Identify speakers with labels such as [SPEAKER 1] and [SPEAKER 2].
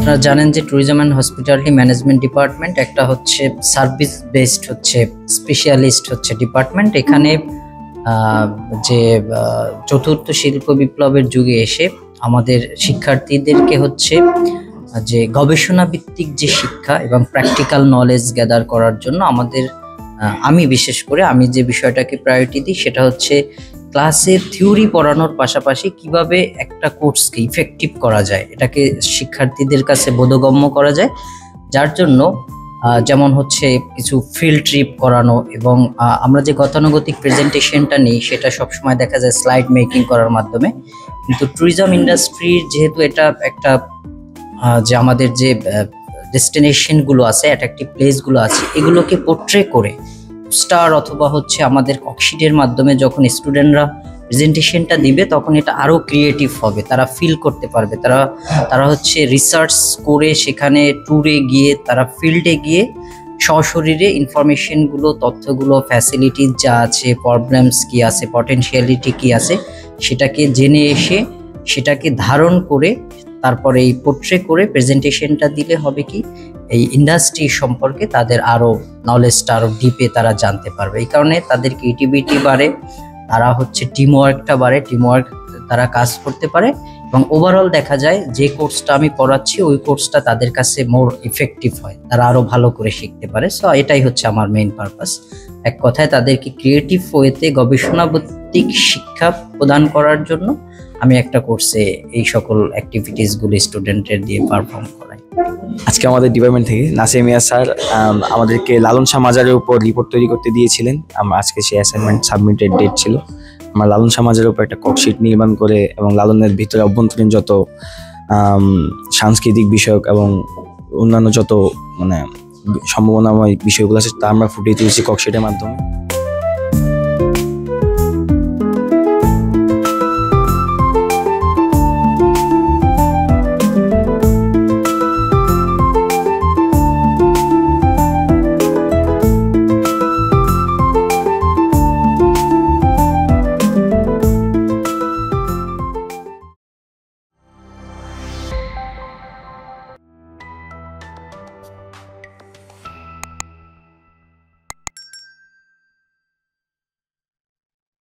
[SPEAKER 1] আপনারা জানেন যে tourism and hospitality management department একটা হচ্ছে সার্ভিস বেসড হচ্ছে স্পেশালিস্ট হচ্ছে ডিপার্টমেন্ট। এখানে যে চতুর্থ শিল্প বিপ্লবের যুগে এসে আমাদের শিক্ষার্থীদেরকে হচ্ছে যে গবেষণা ভিত্তিক যে শিক্ষা এবং প্র্যাকটিক্যাল নলেজ গ্যাদার করার জন্য আমি বিশেষ করে আমি যে বিষয়টাকে প্রায়োরিটি দিই সেটা হচ্ছে ক্লাসে থিওরি পড়ানোর পাশাপাশি কিভাবে একটা কোর্সকে ইফেক্টিভ করা যায়, এটাকে শিক্ষার্থীদের কাছে বোধগম্য করা যায়। যার জন্য যেমন হচ্ছে কিছু ফিল্ড ট্রিপ করানো এবং আমরা যে গতানুগতিক প্রেজেন্টেশনটা নিই সেটা সবসময় দেখা যায় স্লাইড মেকিং করার মাধ্যমে। কিন্তু ট্যুরিজম ইন্ডাস্ট্রির যেহেতু এটা একটা যে আমাদের যে ডেস্টিনেশনগুলো আছে, অ্যাট্রাকটিভ প্লেসগুলো আছে, এগুলোকে পোর্ট্রে করে স্টার অথবা হচ্ছে আমাদের ওয়ার্কশিটের মাধ্যমে যখন স্টুডেন্টরা প্রেজেন্টেশনটা দিবে তখন এটা আরও ক্রিয়েটিভ হবে, তারা ফিল করতে পারবে, তারা হচ্ছে রিসার্চ করে সেখানে ট্যুরে গিয়ে তারা ফিল্ডে গিয়ে সশরীরে ইনফরমেশনগুলো, তথ্যগুলো, ফ্যাসিলিটিস যা আছে, প্রবলেমস কি আছে, পটেনশিয়ালিটি কি আছে, সেটাকে জেনে এসে সেটাকে ধারণ করে তারপরে এই পোর্ট্রে করে প্রেজেন্টেশনটা দিলে হবে কি এই ইন্ডাস্ট্রি সম্পর্কে তাদের আরও নলেজটা আরও ডিপে তারা জানতে পারবে। এই কারণে তাদের ক্রিয়েটিভিটি বাড়ে, তারা হচ্ছে টিমওয়ার্কটা বাড়ে, টিমওয়ার্ক তারা কাজ করতে পারে এবং ওভারঅল দেখা যায় যে কোর্সটা আমি পড়াচ্ছি ওই কোর্সটা তাদের কাছে মোর ইফেক্টিভ হয়, তারা আরও ভালো করে শিখতে পারে। সো এটাই হচ্ছে আমার মেইন পারপাস। এক কথায় তাদেরকে ক্রিয়েটিভ ওয়েতে গবেষণাভিত্তিক শিক্ষা প্রদান করার জন্য আমি একটা কোর্সে এই সকল অ্যাক্টিভিটিসগুলো স্টুডেন্টের দিয়ে পারফর্ম করাই।
[SPEAKER 2] আজকে আমাদের ডিপার্টমেন্ট থেকে নাসিমিয়া স্যার আমাদেরকে লালন শাহ মাজারের উপর রিপোর্ট তৈরি করতে দিয়েছিলেন। আজকে সেই অ্যাসাইনমেন্ট সাবমিটেড ডেট ছিল। আমরা লালন শাহ মাজারের উপর একটা কোর্সশিট নির্মাণ করে এবং লালনের ভিতরে অভ্যন্তরীণ যত সাংস্কৃতিক বিষয়ক এবং অন্যান্য যত সম্ভাবনাময় বিষয়গুলো আছে তা আমরা ফুটিয়ে তুলেছি কোর্সশিটের মাধ্যমে।